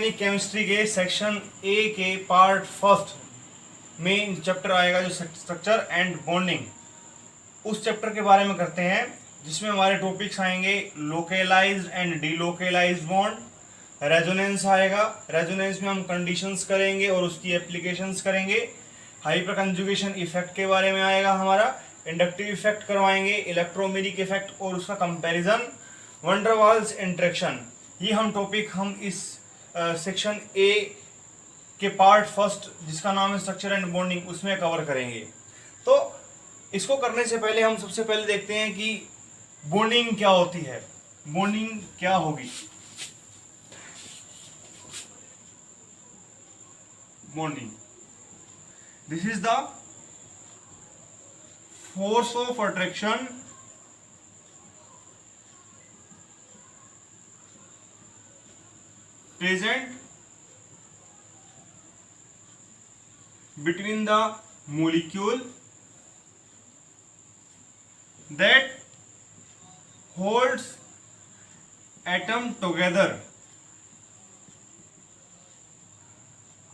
Inorganic chemistry के section A के part first में चैप्टर आएगा जो स्ट्रक्चर एंड बॉन्डिंग, उस चैप्टर के बारे में करते हैं, जिसमें हमारे टॉपिक्स आएंगे लोकेलाइज्ड एंड डीलोकेलाइज्ड बॉन्ड, रेजोनेंस आएगा, रेजोनेंस में हम कंडीशंस करेंगे और उसकी एप्लीकेशंस करेंगे, हाइपर कंजुगेशन इफेक्ट के बारे में आएगा हमारा, इंडक्टिव इफेक्ट करवाएंगे, इलेक्ट्रोमेरिक इफेक्ट और उसका comparison, van der Waals interaction. ये हम टॉपिक इस सेक्शन ए के पार्ट फर्स्ट जिसका नाम है स्ट्रक्चर एंड बॉन्डिंग उसमें कवर करेंगे। तो इसको करने से पहले हम सबसे पहले देखते हैं कि बॉन्डिंग क्या होती है, बॉन्डिंग क्या होगी। Bonding, this is the force of attraction present between the molecule that holds atom together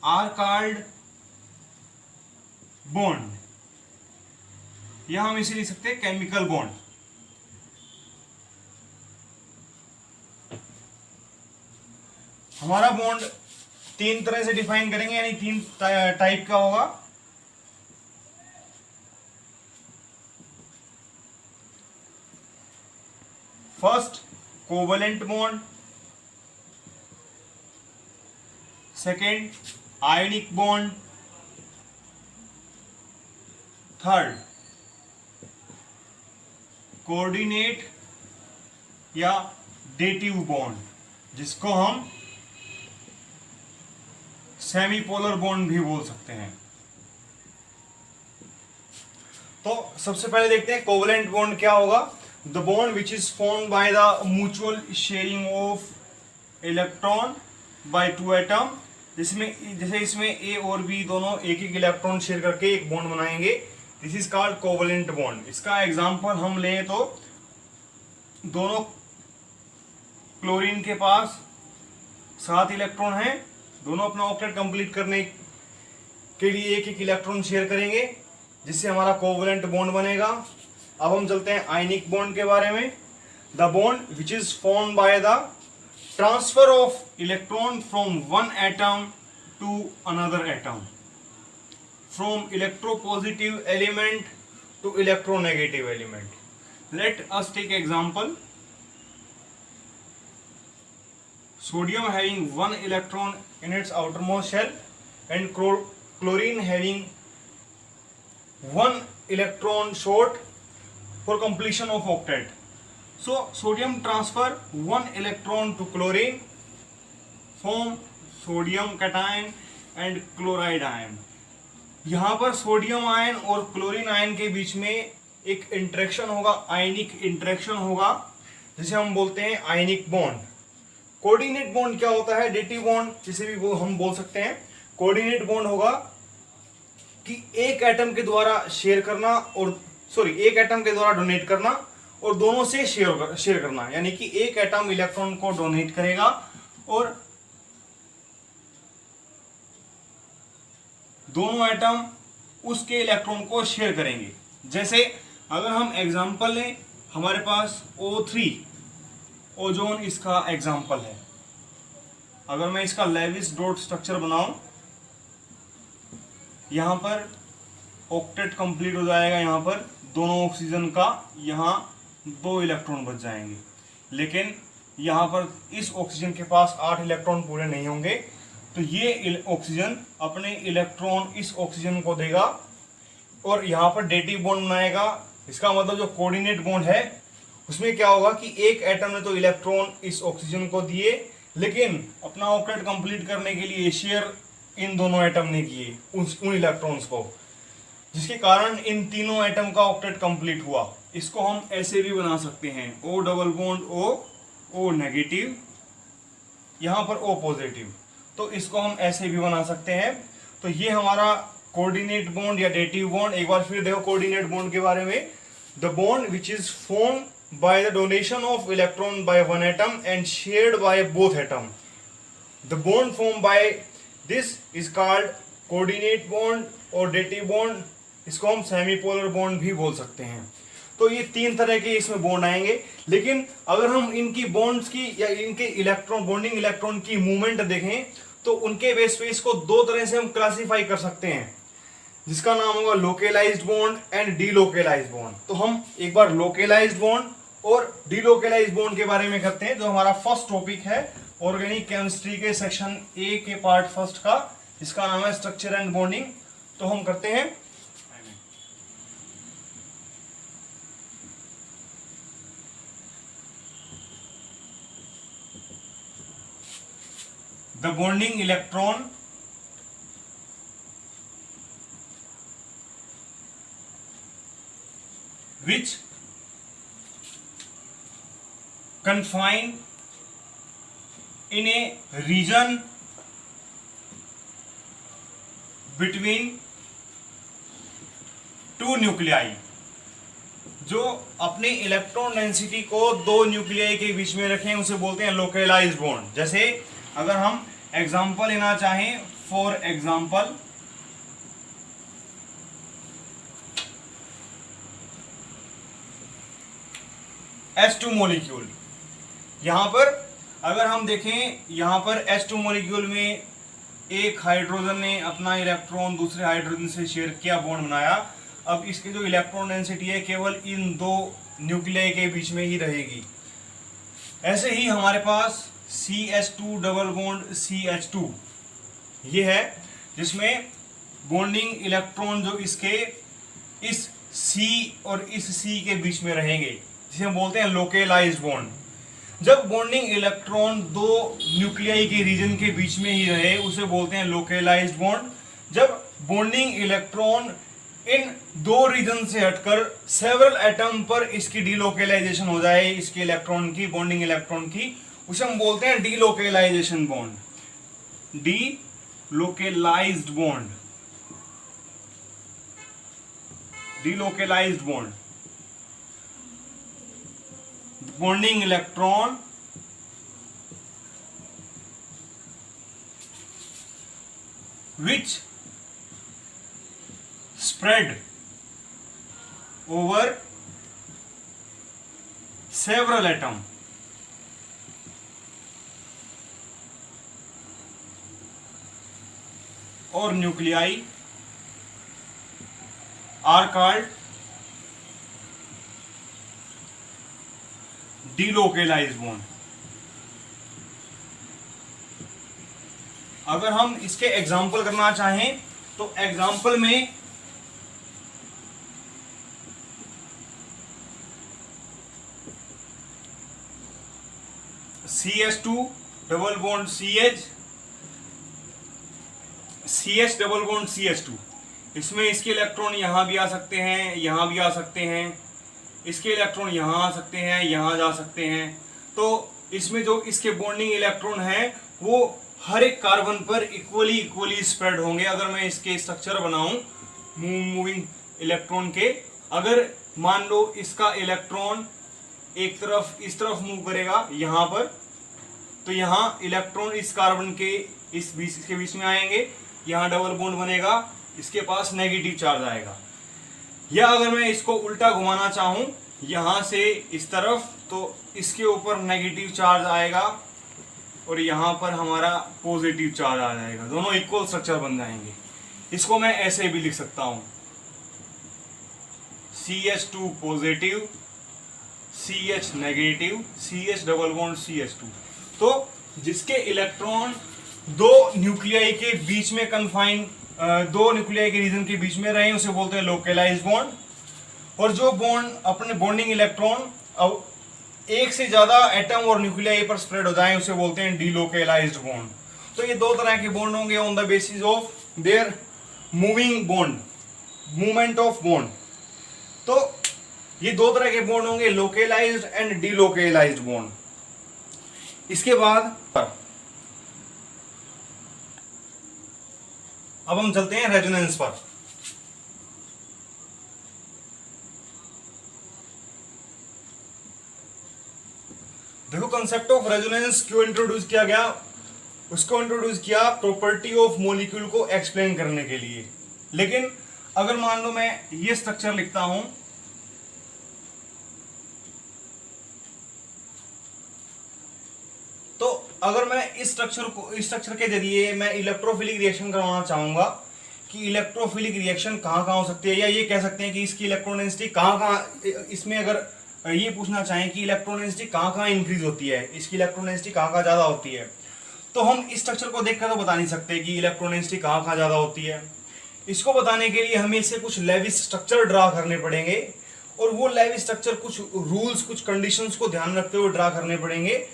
are called bond, या हम इसे लिख सकते हैं केमिकल बॉन्ड। हमारा बॉन्ड तीन तरह से डिफाइन करेंगे, यानी तीन टाइप का होगा। First covalent bond, second ionic bond, third coordinate या डेटिव बॉन्ड, जिसको हम सेमी पोलर बॉन्ड भी बोल सकते हैं। तो सबसे पहले देखते हैं कोवलेंट बॉन्ड क्या होगा। The bond which is formed by the mutual sharing of electron by two atom, जैसे इसमें ए और बी दोनों एक एक इलेक्ट्रॉन शेयर करके एक बॉन्ड बनाएंगे, this is called covalent bond. इसका एग्जांपल हम लें तो दोनों क्लोरीन के पास 7 इलेक्ट्रॉन हैं, दोनों अपना ऑक्टेट कंप्लीट करने के लिए एक एक इलेक्ट्रॉन शेयर करेंगे, जिससे हमारा कोवलेंट बॉन्ड बनेगा। अब हम चलते हैं आयनिक बॉन्ड के बारे में। The bond which is formed by the transfer of electron from one atom to another atom, from electropositive element to electronegative element. Let us take example. Sodium having 1 electron in its outermost shell and chlorine having 1 electron short for completion of octet. So sodium transfer 1 electron to chlorine, form sodium cation and chloride ion. यहाँ पर sodium ion और chlorine ion के बीच में एक interaction होगा, आयनिक interaction होगा, जिसे हम बोलते हैं आयनिक बॉन्ड। कोऑर्डिनेट बॉन्ड क्या होता है, डेटिव बॉन्ड जिसे भी हम बोल सकते हैं। कोऑर्डिनेट बॉन्ड होगा कि एक एटम के द्वारा शेयर करना और एक एटम के द्वारा डोनेट करना और दोनों से शेयर करना, यानी कि एक एटम इलेक्ट्रॉन को डोनेट करेगा और दोनों एटम उसके इलेक्ट्रॉन को शेयर करेंगे। जैसे अगर हम एग्जांपल लें, हमारे पास O3 ओजोन इसका एग्जाम्पल है। अगर मैं इसका लेविस डॉट स्ट्रक्चर बनाऊं, यहां पर ऑक्टेट कंप्लीट हो जाएगा, यहां पर दोनों ऑक्सीजन का यहां 2 इलेक्ट्रॉन बच जाएंगे, लेकिन यहां पर इस ऑक्सीजन के पास 8 इलेक्ट्रॉन पूरे नहीं होंगे, तो ये ऑक्सीजन अपने इलेक्ट्रॉन इस ऑक्सीजन को देगा और यहां पर डेटिव बॉन्ड बनाएगा। इसका मतलब जो कोऑर्डिनेट बॉन्ड है उसमें क्या होगा कि एक एटम ने तो इलेक्ट्रॉन इस ऑक्सीजन को दिए, लेकिन अपना ऑक्टेट कंप्लीट करने के लिए शेयर इन दोनों एटम ने किए उन इलेक्ट्रॉन्स को, जिसके कारण इन तीनों एटम का ऑक्टेट कंप्लीट हुआ। इसको हम ऐसे भी बना सकते हैं, O double bond O negative, यहाँ पर O पॉजिटिव, तो इसको हम ऐसे भी बना सकते हैं। तो ये हमारा कोऑर्डिनेट बॉन्ड या डेटिव बॉन्ड। एक बार फिर देखो कोऑर्डिनेट बॉन्ड के बारे में। The bond which is form by the donation of electron by one atom and shared by both atom. The bond form by this is called coordinate bond और dative bond, इसको हम सेमीपोलर bond भी बोल सकते हैं। तो ये तीन तरह के इसमें बॉन्ड आएंगे। लेकिन अगर हम इनकी बॉन्ड्स की या इनके इलेक्ट्रॉन बॉन्डिंग इलेक्ट्रॉन की मूवमेंट देखें तो उनके बेस पे इसको दो तरह से हम क्लासिफाई कर सकते हैं, जिसका नाम होगा लोकेलाइज्ड बॉन्ड एंड डीलोकेलाइज्ड बॉन्ड। तो हम एक बार लोकेलाइज्ड बॉन्ड और डीलोकेलाइज्ड बॉन्ड के बारे में करते हैं, जो हमारा फर्स्ट टॉपिक है ऑर्गेनिक केमिस्ट्री के सेक्शन ए के पार्ट फर्स्ट का, जिसका नाम है स्ट्रक्चर एंड बॉन्डिंग। तो हम करते हैं। The bonding electron which confine in a region between two nuclei, जो अपने इलेक्ट्रॉन डेंसिटी को दो न्यूक्लियाई के बीच में रखें उसे बोलते हैं लोकलाइज्ड बॉन्ड। जैसे अगर हम एग्जांपल लेना चाहें, फॉर एग्जांपल H2 मॉलिक्यूल, यहां पर अगर हम देखें, यहां पर H2 मॉलिक्यूल में एक हाइड्रोजन ने अपना इलेक्ट्रॉन दूसरे हाइड्रोजन से शेयर किया, बॉन्ड बनाया। अब इसकी जो इलेक्ट्रॉन डेंसिटी है केवल इन दो न्यूक्लियाई के बीच में ही रहेगी। ऐसे ही हमारे पास CH2 डबल बॉन्ड CH2 ये है, जिसमें बॉन्डिंग इलेक्ट्रॉन जो इसके इस C और इस C के बीच में रहेंगे, जिसे हम बोलते हैं लोकेलाइज्ड बॉन्ड। जब बॉन्डिंग इलेक्ट्रॉन दो न्यूक्लियाई के रीजन के बीच में ही रहे उसे बोलते हैं लोकेलाइज्ड बॉन्ड। जब बॉन्डिंग इलेक्ट्रॉन इन दो रीजन से हटकर सेवरल एटम पर इसकी डीलोकेलाइजेशन हो जाए, इसके इलेक्ट्रॉन की, बॉन्डिंग इलेक्ट्रॉन की, उसे हम बोलते हैं delocalization bond. Delocalized bond, delocalized bond, bonding electron which spread over several atom or nuclei are called delocalized bond. अगर हम इसके एग्जाम्पल करना चाहें तो एग्जाम्पल में CH2 double bond CH, CH double bond CH2, इसमें इसके इलेक्ट्रॉन यहां भी आ सकते हैं, यहां भी आ सकते हैं, इसके इलेक्ट्रॉन यहां आ सकते हैं, यहां जा सकते हैं। तो इसमें जो इसके बॉन्डिंग इलेक्ट्रॉन है वो हर एक कार्बन पर इक्वली स्प्रेड होंगे। अगर मैं इसके स्ट्रक्चर बनाऊं मूविंग इलेक्ट्रॉन के, अगर मान लो इसका इलेक्ट्रॉन एक तरफ इस तरफ मूव करेगा यहां पर, तो यहां इलेक्ट्रॉन इस कार्बन के इसके बीच में आएंगे, यहां डबल बॉन्ड बनेगा, इसके पास नेगेटिव चार्ज आएगा। या अगर मैं इसको उल्टा घुमाना चाहूं यहां से इस तरफ, तो इसके ऊपर नेगेटिव चार्ज आएगा और यहां पर हमारा पॉजिटिव चार्ज आ जाएगा, दोनों इक्वल स्ट्रक्चर बन जाएंगे। इसको मैं ऐसे भी लिख सकता हूं, CH2 positive, CH negative, CH double bond CH2। तो जिसके इलेक्ट्रॉन दो न्यूक्लियाई के बीच में कन्फाइन, दो न्यूक्लियाई के रीजन के बीच में रहे उसे बोलते हैं लोकेलाइज्ड बॉन्ड। और जो बॉन्ड अपने बॉन्डिंग इलेक्ट्रॉन अब एक से ज्यादा एटम और न्यूक्लियाई पर स्प्रेड हो जाए उसे बोलते हैं डीलोकेलाइज्ड बॉन्ड। तो ये दो तरह के बॉन्ड होंगे on the basis of their moving bond, movement of bond. तो ये दो तरह के बॉन्ड होंगे, लोकेलाइज्ड एंड डीलोकेलाइज्ड बॉन्ड। इसके बाद अब हम चलते हैं रेजोनेंस पर। देखो कंसेप्ट ऑफ रेजोनेंस क्यों इंट्रोड्यूस किया गया उसको इंट्रोड्यूस किया प्रॉपर्टी ऑफ मॉलिक्यूल को एक्सप्लेन करने के लिए। लेकिन अगर मान लो मैं ये स्ट्रक्चर लिखता हूं, तो अगर मैं इस स्ट्रक्चर के जरिए मैं इलेक्ट्रोफिलिक रिएक्शन करवाना चाहूंगा कि इलेक्ट्रोफिलिक रिएक्शन कहां हो सकती है, या ये कह सकते हैं कि इसकी इलेक्ट्रॉन डेंसिटी कहां, इसमें अगर ये पूछना चाहें कि इलेक्ट्रॉन डेंसिटी कहां इंक्रीज होती है, इसकी इलेक्ट्रॉन डेंसिटी कहां ज्यादा होती है, तो हम इस स्ट्रक्चर को देखकर तो बता नहीं सकते कि इलेक्ट्रॉन डेंसिटी कहां ज्यादा होती है। इसको बताने के लिए हमें इससे कुछ लेविस स्ट्रक्चर ड्रा करने पड़ेंगे, और वो लेविस स्ट्रक्चर कुछ रूल्स, कुछ कंडीशंस को ध्यान रखते हुए ड्रा करने पड़ेंगे।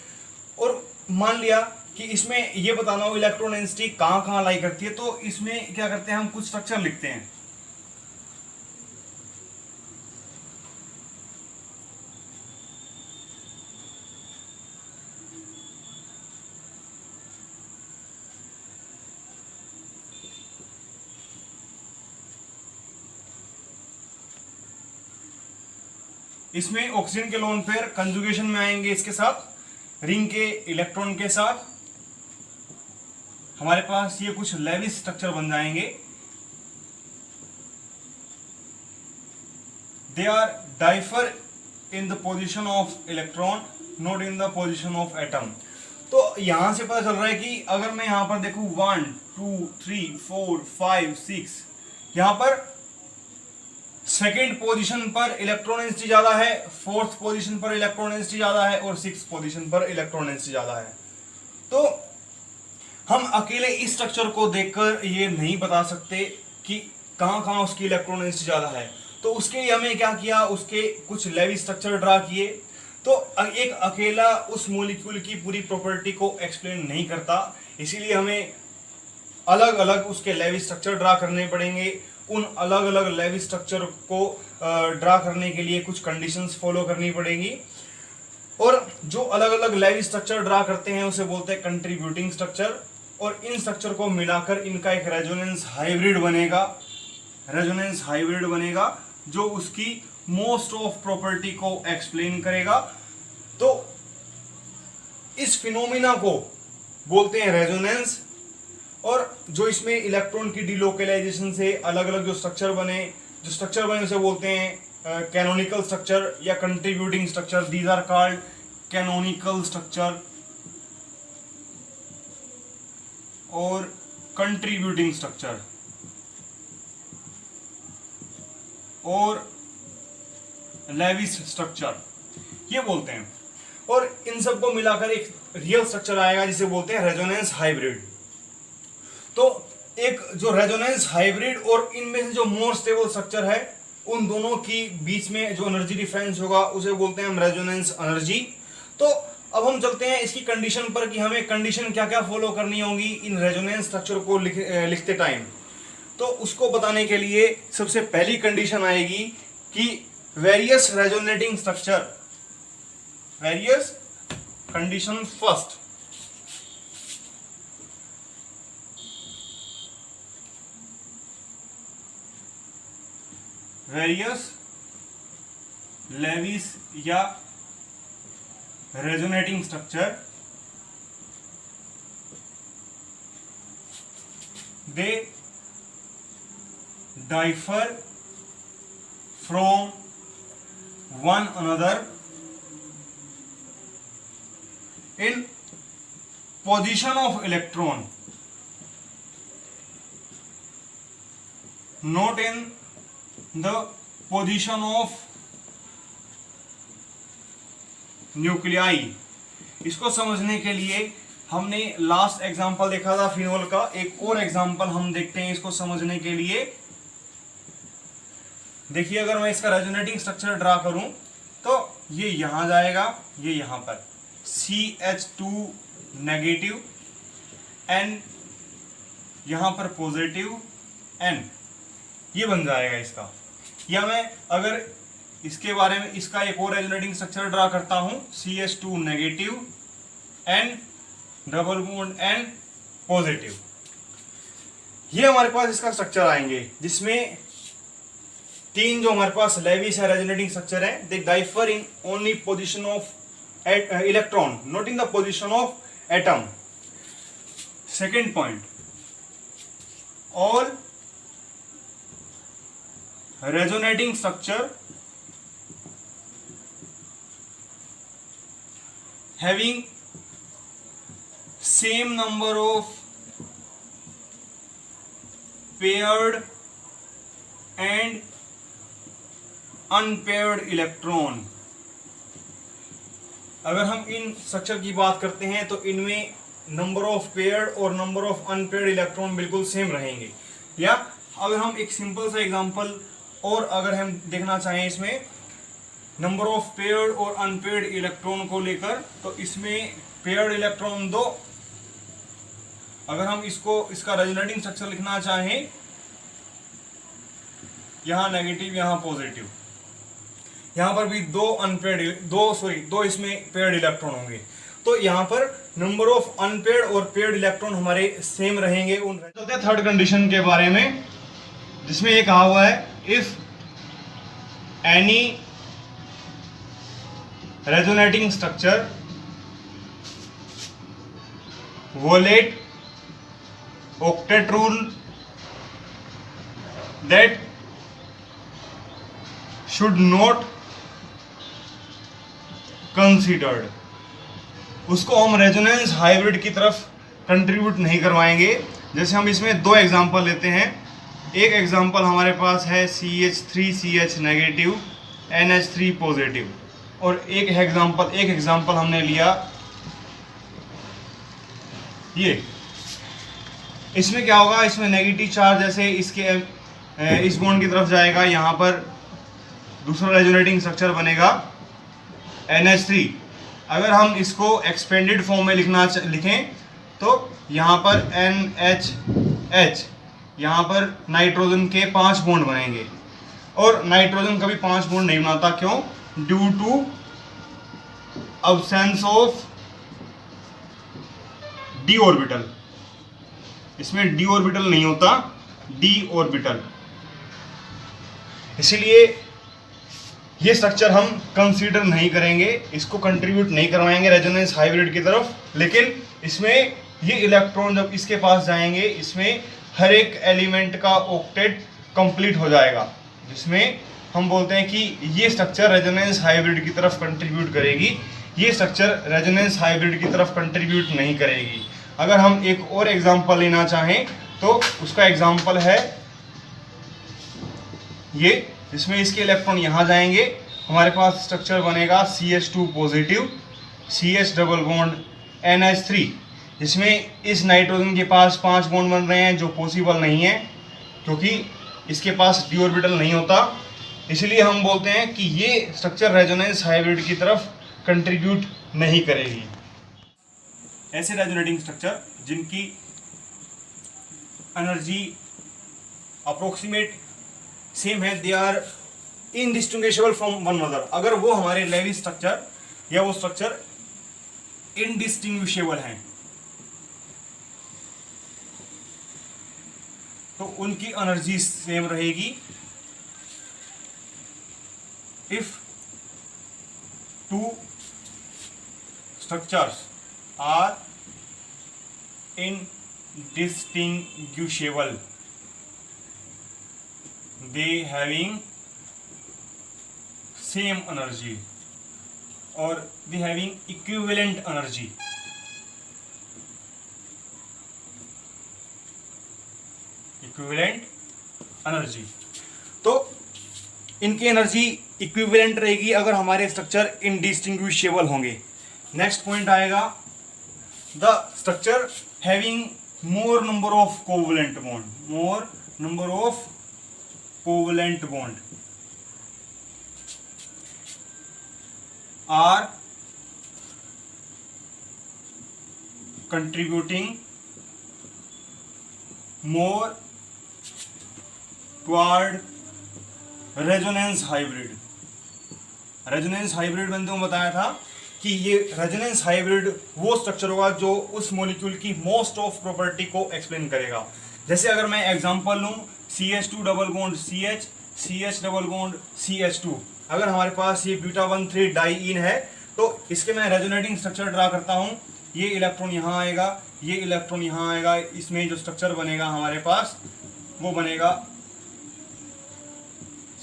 और मान लिया कि इसमें ये बताना हो इलेक्ट्रॉन डेंसिटी कहां लाई करती है, तो इसमें क्या करते हैं, हम कुछ स्ट्रक्चर लिखते हैं। इसमें ऑक्सीजन के लोन पेयर कंजुगेशन में आएंगे, इसके साथ रिंग के इलेक्ट्रॉन के साथ हमारे पास ये कुछ लेविस स्ट्रक्चर बन जाएंगे। They are differ in the position of electron, not in the position of atom. तो यहां से पता चल रहा है कि अगर मैं यहां पर देखूं 1 2 3 4 5 6, यहां पर सेकेंड पोजीशन पर इलेक्ट्रॉन डेंसिटी ज्यादा है, फोर्थ पोजीशन पर इलेक्ट्रॉन डेंसिटी ज्यादा है, और सिक्स पोजीशन पर इलेक्ट्रॉन डेंसिटी ज्यादा है। तो हम अकेले इस स्ट्रक्चर को देखकर ये नहीं बता सकते कि कहां उसकी इलेक्ट्रॉन डेंसिटी ज्यादा है। तो उसके लिए हमें क्या किया, उसके कुछ लेविस स्ट्रक्चर ड्रा किए। तो एक अकेला उस मॉलिक्यूल की पूरी प्रॉपर्टी को एक्सप्लेन नहीं करता, इसीलिए हमें अलग अलग उसके लेविस स्ट्रक्चर ड्रा करने पड़ेंगे। उन अलग अलग लेविस स्ट्रक्चर को ड्रा करने के लिए कुछ कंडीशंस फॉलो करनी पड़ेगी, और जो अलग अलग लेविस स्ट्रक्चर ड्रा करते हैं उसे बोलते हैं कंट्रीब्यूटिंग स्ट्रक्चर। और इन स्ट्रक्चर को मिलाकर इनका एक रेजोनेंस हाइब्रिड बनेगा, जो उसकी मोस्ट ऑफ प्रॉपर्टी को एक्सप्लेन करेगा। तो इस फिनोमिना को बोलते हैं रेजोनेंस। और जो इसमें इलेक्ट्रॉन की डिलोकलाइजेशन से अलग अलग जो स्ट्रक्चर बने उसे बोलते हैं कैनोनिकल स्ट्रक्चर या contributing structure. These are called canonical structure और कंट्रीब्यूटिंग स्ट्रक्चर और लेविस स्ट्रक्चर ये बोलते हैं। और इन सबको मिलाकर एक रियल स्ट्रक्चर आएगा जिसे बोलते हैं रेजोनेंस हाइब्रिड। तो एक जो रेजोनेंस हाइब्रिड और इनमें से जो मोर स्टेबल स्ट्रक्चर है, उन दोनों की बीच में जो एनर्जी डिफरेंस होगा उसे बोलते हैं हम रेजोनेंस एनर्जी। तो अब हम चलते हैं इसकी कंडीशन पर कि हमें कंडीशन क्या क्या फॉलो करनी होगी इन रेजोनेंस स्ट्रक्चर को लिखते टाइम। तो उसको बताने के लिए सबसे पहली कंडीशन आएगी कि various resonating structure, various condition first, various Lewis या resonating structure, they differ from one another in position of electron, not in the position of nuclei. इसको समझने के लिए हमने लास्ट एग्जांपल देखा था फिनोल का, एक और एग्जांपल हम देखते हैं इसको समझने के लिए। देखिए अगर मैं इसका रेजोनेटिंग स्ट्रक्चर ड्रा करूं तो ये यहां जाएगा, ये यहां पर CH2 नेगेटिव, N यहां पर पॉजिटिव, N ये बन जाएगा इसका। या मैं अगर इसके बारे में इसका एक और रेजोनेटिंग स्ट्रक्चर ड्रा करता हूं CH2 negative, N double bond N positive, ये हमारे पास इसका स्ट्रक्चर आएंगे जिसमें तीन जो हमारे पास लेविस है रेजोनेटिंग स्ट्रक्चर है। They differ in only position of electron, not in the position of atom. Second point, all resonating structure having same number of paired and unpaired electron। अगर हम इन स्ट्रक्चर की बात करते हैं तो इनमें नंबर ऑफ पेयर्ड और नंबर ऑफ अनपेयर्ड इलेक्ट्रॉन बिल्कुल सेम रहेंगे। या अगर हम एक सिंपल सा एग्जांपल और अगर हम देखना चाहें इसमें नंबर ऑफ पेयर्ड और अनपेयर्ड इलेक्ट्रॉन को लेकर, तो इसमें पेयर्ड इलेक्ट्रॉन 2, अगर हम इसका रेजोनेटिंग स्ट्रक्चर लिखना चाहें, यहां नेगेटिव यहां पॉजिटिव, यहां पर भी दो इसमें पेयर्ड इलेक्ट्रॉन होंगे। तो यहां पर नंबर ऑफ अनपेयर्ड और पेयर्ड इलेक्ट्रॉन हमारे सेम रहेंगे। चलते हैं थर्ड कंडीशन के बारे में, जिसमें ये कहा हुआ है if any resonating structure violate octet rule that should not considered, उसको हम रेजोनेंस हाइब्रिड की तरफ कंट्रीब्यूट नहीं करवाएंगे। जैसे हम इसमें दो एग्जांपल लेते हैं। एक एग्जांपल हमारे पास है CH3CH नेगेटिव NH3 पॉजिटिव, और एक एग्जांपल हमने लिया ये। इसमें क्या होगा, इसमें नेगेटिव चार्ज जैसे इस बॉन्ड की तरफ जाएगा, यहाँ पर दूसरा रेजोनेटिंग स्ट्रक्चर बनेगा NH3। अगर हम इसको एक्सपेंडेड फॉर्म में लिखें तो यहाँ पर NHH, यहाँ पर नाइट्रोजन के 5 बॉन्ड बनेंगे, और नाइट्रोजन कभी 5 बॉन्ड नहीं बनाता। क्यों? Due to absence of D orbital. इसमें डी ऑर्बिटल नहीं होता, डी ऑर्बिटल। इसलिए ये स्ट्रक्चर हम कंसीडर नहीं करेंगे, इसको कंट्रीब्यूट नहीं करवाएंगे रेजोनेंस हाइब्रिड की तरफ। लेकिन इसमें ये इलेक्ट्रॉन जब इसके पास जाएंगे, इसमें हर एक एलिमेंट का ऑक्टेट कंप्लीट हो जाएगा, जिसमें हम बोलते हैं कि ये स्ट्रक्चर रेजोनेंस हाइब्रिड की तरफ कंट्रीब्यूट करेगी, ये स्ट्रक्चर रेजोनेंस हाइब्रिड की तरफ कंट्रीब्यूट नहीं करेगी। अगर हम एक और एग्जांपल लेना चाहें तो उसका एग्जांपल है ये, जिसमें इसके इलेक्ट्रॉन यहां जाएंगे, हमारे पास स्ट्रक्चर बनेगा CH2 positive CH double bond NH3, जिसमें इस नाइट्रोजन के पास 5 बॉन्ड बन रहे हैं, जो पॉसिबल नहीं है क्योंकि इसके पास डी ऑर्बिटल नहीं होता। इसलिए हम बोलते हैं कि ये स्ट्रक्चर रेजोनेंस हाइब्रिड की तरफ कंट्रीब्यूट नहीं करेगी। ऐसे रेजोनेटिंग स्ट्रक्चर जिनकी एनर्जी अप्रोक्सीमेट सेम है, they are indistinguishable from one another. अगर वो हमारे लेविस स्ट्रक्चर या वो स्ट्रक्चर इनडिस्टिंग्विशेबल हैं तो उनकी एनर्जी सेम रहेगी। If two structures are indistinguishable, they having same energy or they having equivalent energy। तो इनकी एनर्जी इक्विवेलेंट रहेगी अगर हमारे स्ट्रक्चर इनडिस्टिंग्विशेबल होंगे। नेक्स्ट पॉइंट आएगा the structure having more number of covalent bond are contributing more toward resonance hybrid। Resonance hybrid मैंने तुमको बताया था कि ये रेजोनेंस हाइब्रिड वो स्ट्रक्चर होगा जो उस मॉलिक्यूल की मोस्ट ऑफ प्रॉपर्टी को एक्सप्लेन करेगा। जैसे अगर मैं एग्जांपल लूँ CH2 double bond CH, CH double bond CH2, अगर हमारे पास ये beta-1,3 डाई इन है तो इसके मैं रेजोनेटिंग स्ट्रक्चर ड्रा करता हूँ। ये इलेक्ट्रॉन यहाँ आएगा, ये इलेक्ट्रॉन यहाँ आएगा, इसमें जो स्ट्रक्चर बनेगा हमारे पास वो बनेगा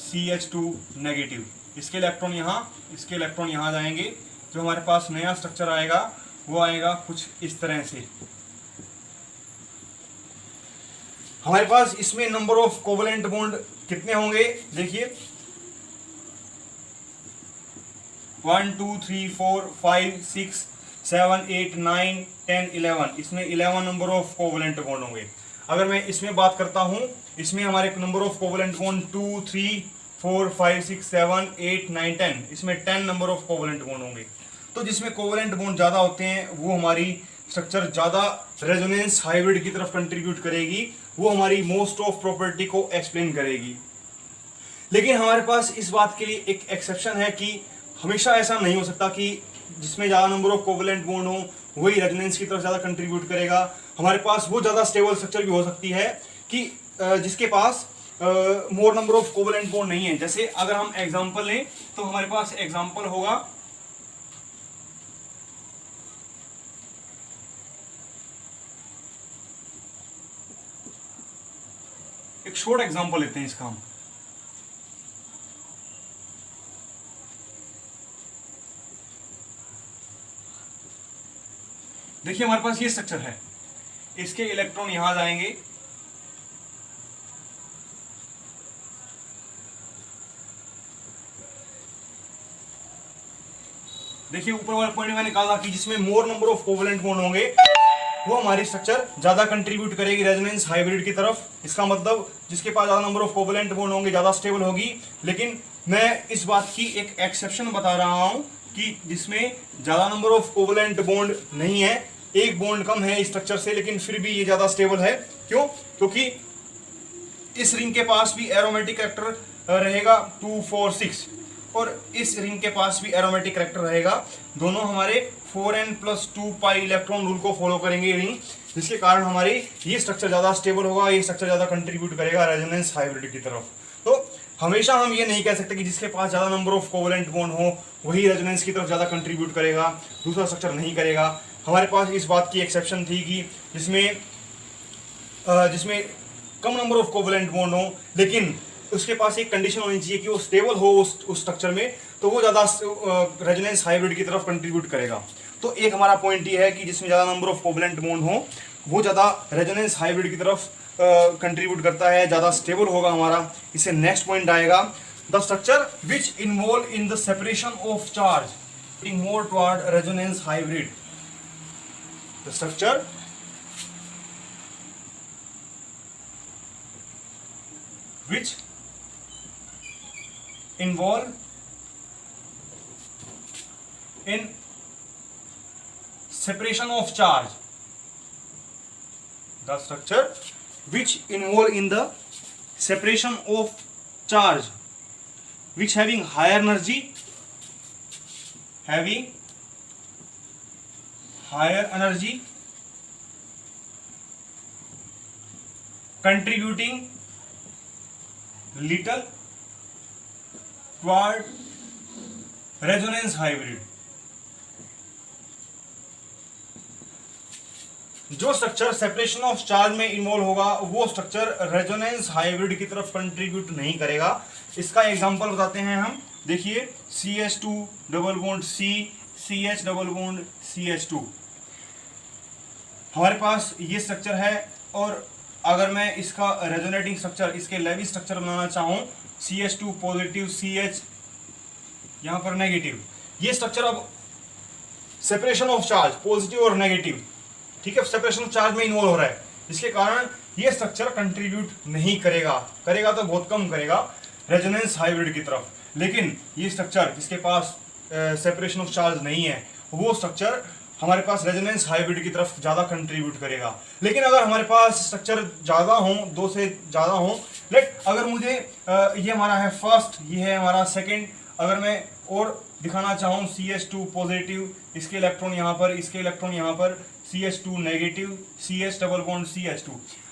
CH2 नेगेटिव। इसके इलेक्ट्रॉन यहाँ, इसके इलेक्ट्रॉन यहाँ जाएंगे, जो हमारे पास नया स्ट्रक्चर आएगा वो आएगा कुछ इस तरह से। हमारे पास इसमें नंबर ऑफ कोवलेंट बॉन्ड कितने होंगे, देखिए 1 2 3 4 5 6 7 8 9 10 11, इसमें 11 नंबर ऑफ कोवलेंट बॉन्ड होंगे। अगर मैं इसमें बात करता हूं, इसमें हमारे नंबर ऑफ कोवलेंट बॉन्ड 2 3 4 5 6 7 8 9 10, इसमें 10 नंबर ऑफ कोवलेंट बॉन्ड होंगे। तो जिसमें कोवलेंट बॉन्ड ज़्यादा होते हैं वो हमारी स्ट्रक्चर ज़्यादा रेजोनेंस हाइब्रिड की तरफ कंट्रीब्यूट करेगी, वो हमारी मोस्ट ऑफ प्रॉपर्टी को एक्सप्लेन करेगी। लेकिन हमारे पास इस बात के लिए एक एक्सेप्शन है कि हमेशा ऐसा नहीं हो सकता कि जिसमें ज़्यादा नंबर ऑफ कोवलेंट बॉन्ड हो वही रेजोनेंस की तरफ ज़्यादा कंट्रीब्यूट करेगा। हमारे पास वो ज़्यादा स्टेबल स्ट्रक्चर भी हो सकती है कि जिसके पास more number of covalent bond नहीं है। जैसे अगर हम एग्जांपल लें तो हमारे पास एग्जांपल होगा एक शॉर्ट एग्जांपल लेते हैं इसका हम। देखिए हमारे पास ये स्ट्रक्चर है, इसके इलेक्ट्रॉन यहां जाएंगे, देखिए ऊपर वाले पॉइंट मैंने कहा था कि जिसमें मोर नंबर ऑफ कोवलेंट बॉन्ड होंगे वो हमारी स्ट्रक्चर ज्यादा कंट्रीब्यूट करेगी रेजोनेंस हाइब्रिड की तरफ। इसका मतलब जिसके पास ज्यादा नंबर ऑफ कोवलेंट बॉन्ड होंगे ज्यादा स्टेबल होगी। लेकिन मैं इस बात की एक एक्सेप्शन बता रहा हूं कि जिसमें ज्यादा नंबर ऑफ कोवलेंट बॉन्ड नहीं है, एक बॉन्ड कम है इस स्ट्रक्चर से, लेकिन फिर भी ये ज्यादा स्टेबल है। क्यों? क्योंकि इस रिंग के पास भी एरोमेटिक कैरेक्टर रहेगा 2 4 6 और इस रिंग के पास भी एरोमेटिक कैरेक्टर रहेगा। दोनों हमारे 4n+2 पाई इलेक्ट्रॉन रूल को फॉलो करेंगे रिंग, जिसके कारण हमारी ये स्ट्रक्चर ज्यादा स्टेबल होगा, ये स्ट्रक्चर ज्यादा कंट्रीब्यूट करेगा रेजोनेंस हाइब्रिड की तरफ। तो हमेशा हम ये नहीं कह सकते कि जिसके पास ज्यादा नंबर ऑफ कोवलेंट बॉन्ड हो वही रेजोनेंस की तरफ ज्यादा कंट्रीब्यूट करेगा, दूसरा स्ट्रक्चर नहीं करेगा। हमारे पास इस बात की एक्सेप्शन थी कि जिसमें कम नंबर ऑफ कोवलेंट बॉन्ड हो, लेकिन उसके पास एक कंडीशन होनी चाहिए कि वो स्टेबल हो उस स्ट्रक्चर में, तो वो ज़्यादा रेजोनेंस हाइब्रिड की तरफ कंट्रीब्यूट करेगा। तो एक हमारा पॉइंट ये है कि जिसमें ज़्यादा नंबर ऑफ कोवलेंट बॉन्ड हो वो ज़्यादा रेजोनेंस हाइब्रिड की तरफ कंट्रीब्यूट करता है, ज़्यादा स्टेबल होगा हमारा। इससे नेक्स्ट पॉइंट आएगा the structure which involve in the separation of charge more toward resonance hybrid. The structure which involve in separation of charge, the structure which involve in the separation of charge which having higher energy contributing little toward resonance hybrid। जो structure separation of charge में involve होगा वो structure resonance hybrid की तरफ contribute नहीं करेगा। इसका example बताते हैं हम। देखिए CH2 double bond C, CH double bond CH2, हमारे पास ये स्ट्रक्चर है। और अगर मैं इसका रेजोनेटिंग स्ट्रक्चर, इसके लेविस स्ट्रक्चर बनाना चाहूँ, CH2 पॉजिटिव, CH यहाँ पर नेगेटिव, ये स्ट्रक्चर अब सेपरेशन ऑफ चार्ज पॉजिटिव और नेगेटिव, ठीक है, सेपरेशन ऑफ चार्ज में इन्वॉल्व हो रहा है, जिसके कारण ये स्ट्रक्चर कंट्रीब्यूट नहीं करेगा तो बहुत कम करेगा रेजोनेंस हाइब्रिड की तरफ। लेकिन ये स्ट्रक्चर जिसके पास सेपरेशन ऑफ चार्ज नहीं है वो स्ट्रक्चर हमारे पास रेजोनेंस हाइब्रिड की तरफ ज़्यादा कंट्रीब्यूट करेगा। लेकिन अगर हमारे पास स्ट्रक्चर ज़्यादा हो, 2 से ज़्यादा हो, अगर मुझे ये हमारा है फर्स्ट, ये है हमारा सेकंड, अगर मैं और दिखाना चाहूँ CH2 पॉजिटिव, इसके इलेक्ट्रॉन यहाँ पर, इसके इलेक्ट्रॉन यहाँ पर, CH2 negative, CH double bond CH2,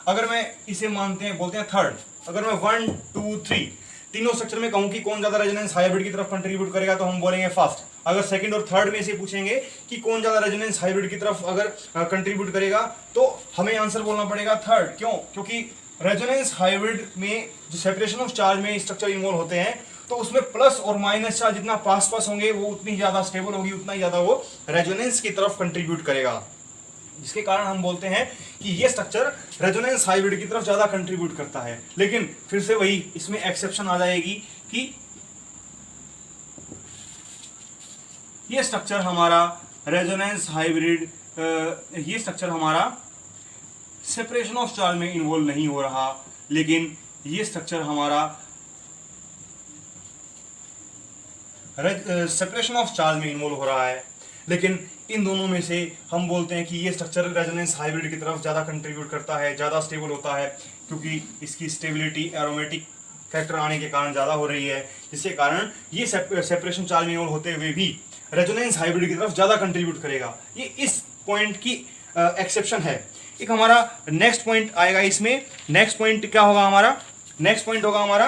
अगर मैं इसे बोलते हैं थर्ड, अगर मैं 1 2 3 तीनों स्ट्रक्चर में कहूँ कि कौन ज़्यादा रेजोनेंस हाइब्रिड की तरफ कंट्रीब्यूट करेगा तो हम बोलेंगे फर्स्ट। अगर सेकंड और थर्ड में से पूछेंगे कि कौन ज्यादा रेजोनेंस हाइब्रिड की तरफ अगर कंट्रीब्यूट करेगा, तो हमें आंसर बोलना पड़ेगा थर्ड। क्यों? क्योंकि रेजोनेंस हाइब्रिड में जो सेपरेशन ऑफ चार्ज में स्ट्रक्चर इन्वॉल्व होते हैं, तो उसमें प्लस और माइनस चार्ज जितना पास पास होंगे वो उतनी ज्यादा स्टेबल होगी, उतना ही ज्यादा वो रेजोनेंस की तरफ कंट्रीब्यूट करेगा, जिसके कारण हम बोलते हैं कि ये स्ट्रक्चर रेजोनेंस हाइब्रिड की तरफ ज्यादा कंट्रीब्यूट करता है। लेकिन फिर से वही इसमें एक्सेप्शन आ जाएगी कि ये स्ट्रक्चर हमारा रेजोनेंस हाइब्रिड, ये स्ट्रक्चर हमारा सेपरेशन ऑफ चार्ज में इन्वॉल्व नहीं हो रहा, लेकिन ये स्ट्रक्चर हमारा सेपरेशन ऑफ चार्ज में इन्वॉल्व हो रहा है। लेकिन इन दोनों में से हम बोलते हैं कि ये स्ट्रक्चर रेजोनेंस हाइब्रिड की तरफ ज़्यादा कंट्रीब्यूट करता है, ज़्यादा स्टेबल होता है, क्योंकि इसकी स्टेबिलिटी एरोमेटिक फैक्टर आने के कारण ज़्यादा हो रही है, जिसके कारण ये सेपरेशन चार्ज में इन्वॉल्व होते हुए भी रेजोनेंस हाइब्रिड की तरफ ज़्यादा कंट्रीब्यूट करेगा। ये इस पॉइंट की एक्सेप्शन है। एक हमारा नेक्स्ट पॉइंट आएगा इसमें। नेक्स्ट पॉइंट क्या होगा हमारा? नेक्स्ट पॉइंट होगा हमारा,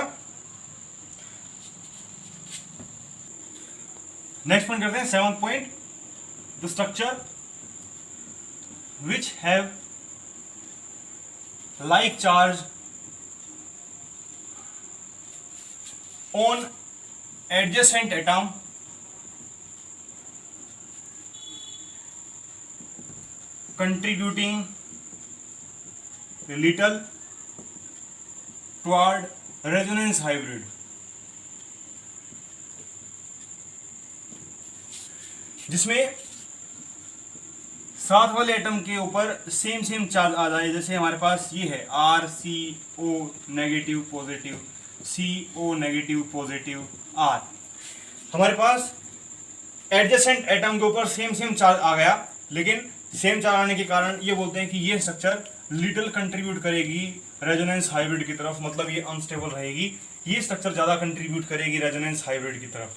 नेक्स्ट पॉइंट करते हैं 7th point, the structure which have like charge on adjacent atom contributing little toward resonance hybrid। जिसमें साथ वाले एटम के ऊपर सेम चार्ज आ जाए। जैसे हमारे पास ये है RCO negative positive, CO negative positive, R। हमारे पास एडजेसेंट एटम के ऊपर सेम चार्ज आ गया, लेकिन सेम चार्ज आने के कारण ये बोलते हैं कि ये स्ट्रक्चर लिटिल कंट्रीब्यूट करेगी रेजोनेंस हाइब्रिड की तरफ, मतलब ये अनस्टेबल रहेगी। ये स्ट्रक्चर ज़्यादा कंट्रीब्यूट करेगी रेजोनेंस हाइब्रिड की तरफ।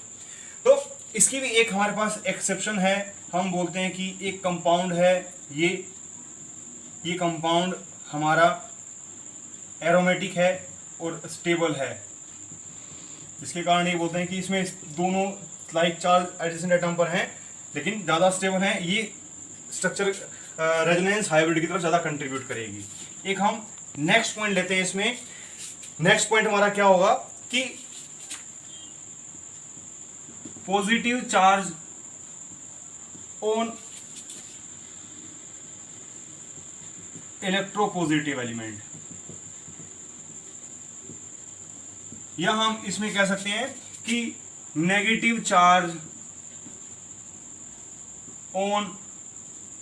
तो इसकी भी एक हमारे पास एक्सेप्शन है। हम बोलते हैं कि एक कंपाउंड है, ये कंपाउंड हमारा एरोमेटिक है और स्टेबल है, जिसके कारण ये बोलते हैं कि इसमें दोनों लाइक चार्ज एडजेसेंट एटम पर हैं, लेकिन ज़्यादा स्टेबल हैं। ये स्ट्रक्चर रेजोनेंस हाइब्रिड की तरफ ज़्यादा कंट्रीब्यूट करेगी। एक हम नेक्स्ट पॉइंट लेते हैं इसमें। नेक्स्ट पॉइंट हमारा क्या होगा कि positive charge on electropositive element, या हम इसमें कह सकते हैं कि negative charge on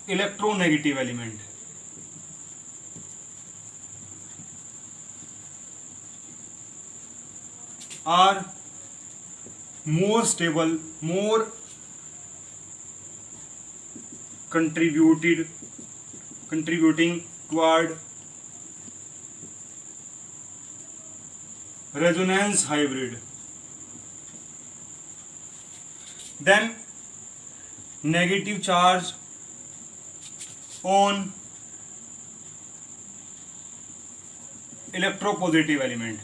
electronegative element. Are more stable, more contributing toward resonance hybrid then negative charge on electropositive element।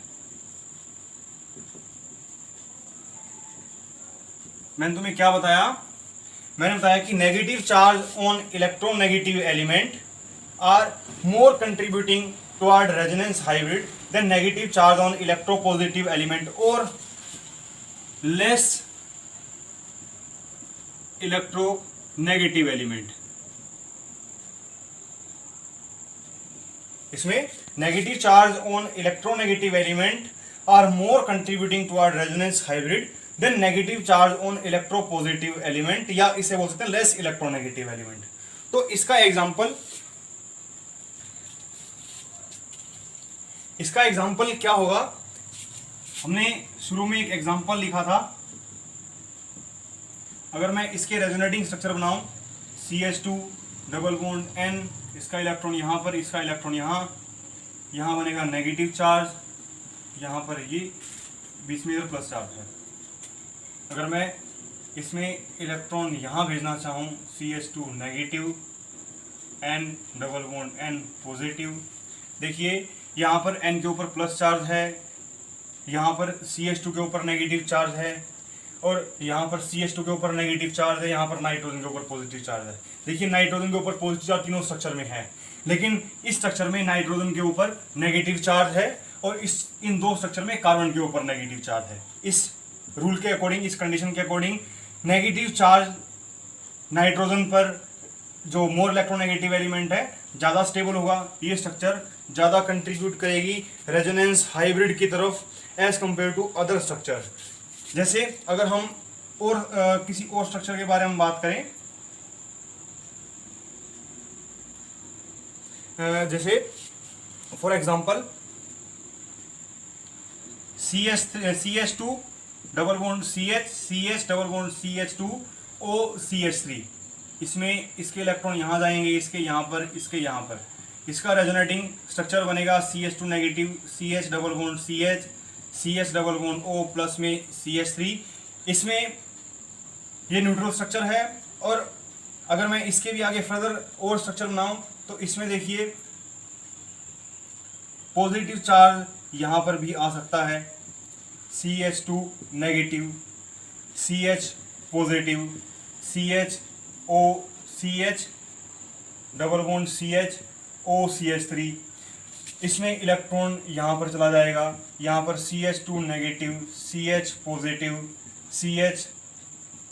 मैंने तुम्हें क्या बताया? मैंने बताया कि negative charge on electronegative element are more contributing toward resonance hybrid than negative charge on electropositive element और less electronegative element. इसमें negative charge on electronegative element are more contributing toward resonance hybrid than negative charge on electropositive element, या इसे बोल सकते हैं less electronegative element. तो इसका example क्या होगा? हमने शुरू में एक एग्जांपल लिखा था। अगर मैं इसके रेजोनेटिंग स्ट्रक्चर बनाऊं CH2 डबल बॉन्ड N, इसका इलेक्ट्रॉन यहां पर, इसका इलेक्ट्रॉन यहां बनेगा नेगेटिव चार्ज, यहां पर ये बीच में प्लस चार्ज है। अगर मैं इसमें इलेक्ट्रॉन यहाँ भेजना चाहूँ CH2 negative, N double bond N positive, देखिए यहाँ पर N के ऊपर प्लस चार्ज है, यहाँ पर CH2 के ऊपर नेगेटिव चार्ज है, और यहाँ पर CH2 के ऊपर नेगेटिव चार्ज है, यहाँ पर नाइट्रोजन के ऊपर पॉजिटिव चार्ज है। देखिए नाइट्रोजन के ऊपर पॉजिटिव चार्ज तीनों स्ट्रक्चर में है, लेकिन इस स्ट्रक्चर में नाइट्रोजन के ऊपर नेगेटिव चार्ज है और इन दो स्ट्रक्चर में कार्बन के ऊपर नेगेटिव चार्ज है। इस रूल के अकॉर्डिंग, इस कंडीशन के अकॉर्डिंग नेगेटिव चार्ज नाइट्रोजन पर जो मोर इलेक्ट्रोनेगेटिव एलिमेंट है ज़्यादा स्टेबल होगा, ये स्ट्रक्चर ज़्यादा कंट्रीब्यूट करेगी रेजोनेंस हाइब्रिड की तरफ as compare to other structure. जैसे अगर हम और किसी और स्ट्रक्चर के बारे में बात करें, जैसे for example CH2 double bond CH double bond CH2 OCH3, इसमें इसके इलेक्ट्रॉन यहाँ जाएंगे, इसके यहाँ पर, इसके यहाँ पर, इसका रेजोनेटिंग स्ट्रक्चर बनेगा CH2 negative CH double bond CH double bond O plus में CH3। इसमें ये न्यूट्रल स्ट्रक्चर है। और अगर मैं इसके भी आगे फर्दर और स्ट्रक्चर बनाऊं तो इसमें देखिए पॉजिटिव चार्ज यहाँ पर भी आ सकता है, CH2 negative CH positive CH double bond CH OCH3। इसमें इलेक्ट्रॉन यहाँ पर चला जाएगा, यहाँ पर CH2 negative CH positive CH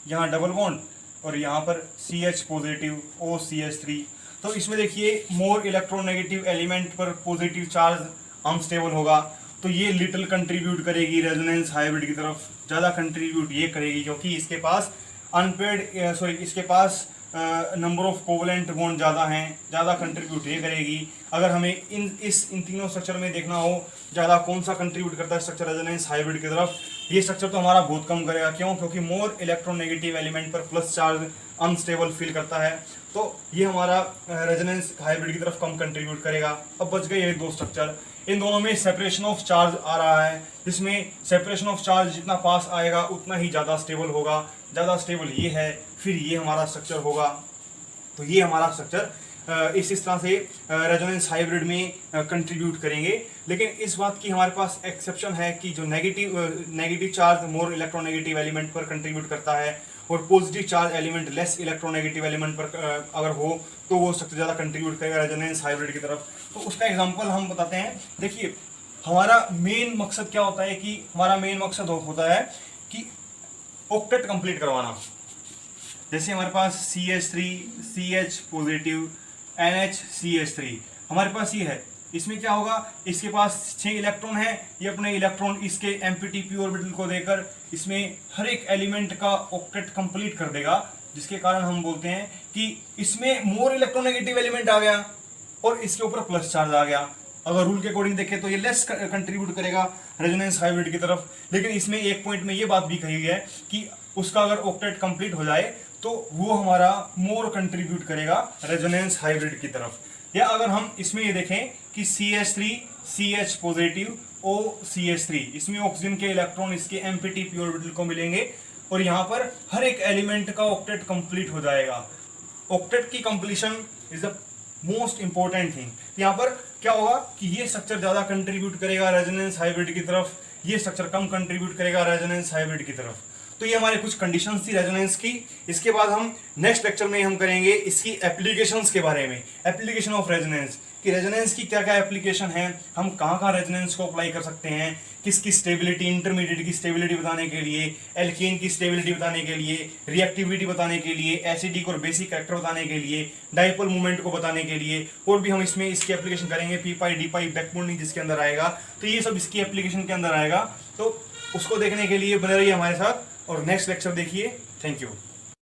यहाँ डबल बॉन्ड और यहाँ पर CH पॉजिटिव OCH3। तो इसमें देखिए मोर इलेक्ट्रोनेगेटिव एलिमेंट पर पॉजिटिव चार्ज अनस्टेबल होगा, तो ये लिटिल कंट्रीब्यूट करेगी रेजोनेंस हाइब्रिड की तरफ, ज़्यादा कंट्रीब्यूट ये करेगी क्योंकि इसके पास इसके पास नंबर ऑफ कोवलेंट बॉन्ड ज़्यादा हैं, ज़्यादा कंट्रीब्यूट ये करेगी। अगर हमें इन तीनों स्ट्रक्चर में देखना हो ज़्यादा कौन सा कंट्रीब्यूट करता है स्ट्रक्चर रेजोनेंस हाइब्रिड की तरफ, ये स्ट्रक्चर तो हमारा बहुत कम करेगा। क्यों? क्योंकि मोर इलेक्ट्रोनेगेटिव एलिमेंट पर प्लस चार्ज अनस्टेबल फील करता है, तो ये हमारा रेजोनेंस हाइब्रिड की तरफ कम कंट्रीब्यूट करेगा। अब बच गए ये दो स्ट्रक्चर, इन दोनों में सेपरेशन ऑफ चार्ज आ रहा है, जिसमें सेपरेशन ऑफ चार्ज जितना पास आएगा उतना ही ज़्यादा स्टेबल होगा। ज़्यादा स्टेबल ये है, फिर ये हमारा स्ट्रक्चर होगा। तो ये हमारा स्ट्रक्चर इस तरह से रेजोनेंस हाइब्रिड में कंट्रीब्यूट करेंगे। लेकिन इस बात की हमारे पास एक्सेप्शन है कि जो negative charge more electronegative element पर कंट्रीब्यूट करता है और positive charge element less electronegative element पर अगर हो तो वो स्ट्रक्चर ज़्यादा कंट्रीब्यूट करेगा रेजोनेंस हाइब्रिड की तरफ। तो उसका एग्जांपल हम बताते हैं। देखिए हमारा मेन मकसद क्या होता है कि हमारा मेन मकसद होता है कि ऑक्टेट कंप्लीट करवाना। जैसे हमारे पास CH3 CH positive NH CH3 हमारे पास ये है, इसमें क्या होगा, इसके पास 6 इलेक्ट्रॉन है, ये अपने इलेक्ट्रॉन इसके MPT ऑर्बिटल को देकर इसमें हर एक एलिमेंट का ऑक्टेट कंप्लीट कर देगा, जिसके कारण हम बोलते हैं कि इसमें मोर इलेक्ट्रोनेगेटिव एलिमेंट आ गया और इसके ऊपर प्लस चार्ज आ गया। अगर रूल के अकॉर्डिंग देखें तो ये लेस कंट्रीब्यूट करेगा रेजोनेंस हाइब्रिड की तरफ। लेकिन इसमें एक पॉइंट में ये बात भी कही है कि उसका अगर ऑक्टेट कंप्लीट हो जाए तो वो हमारा मोर कंट्रीब्यूट करेगा रेजोनेंस हाइब्रिड की तरफ। या अगर हम इसमें ये देखें कि CH3 CH पॉजिटिव OCH3, इसमें ऑक्सीजन के इलेक्ट्रॉन इसके MPT ऑर्बिटल को मिलेंगे और यहाँ पर हर एक एलिमेंट का ऑक्टेट कंप्लीट हो जाएगा। ऑक्टेट की completion is the most important thing. यहाँ पर क्या होगा कि ये स्ट्रक्चर ज़्यादा कंट्रीब्यूट करेगा रेजोनेंस हाइब्रिड की तरफ, ये स्ट्रक्चर कम कंट्रीब्यूट करेगा रेजोनेंस हाइब्रिड की तरफ। तो ये हमारे कुछ कंडीशंस थी रेजोनेंस की। इसके बाद हम नेक्स्ट लेक्चर में हम करेंगे इसकी एप्लीकेशंस के बारे में, एप्लीकेशन ऑफ रेजोनेंस, कि रेजोनेंस की क्या क्या एप्लीकेशन है, हम कहाँ कहाँ रेजोनेंस को अप्लाई कर सकते हैं, किसकी स्टेबिलिटी, इंटरमीडिएट की स्टेबिलिटी बताने के लिए, एल्केन की स्टेबिलिटी बताने के लिए, रिएक्टिविटी बताने के लिए, एसिडिक और बेसिक कैरेक्टर बताने के लिए, डाइपोल मूवमेंट को बताने के लिए, और भी हम इसमें इसकी एप्लीकेशन करेंगे। पी पाई डी पाई बैकबोन जिसके अंदर आएगा, तो ये सब इसकी एप्लीकेशन के अंदर आएगा। तो उसको देखने के लिए बने रहिए हमारे साथ और नेक्स्ट लेक्चर देखिए। Thank you.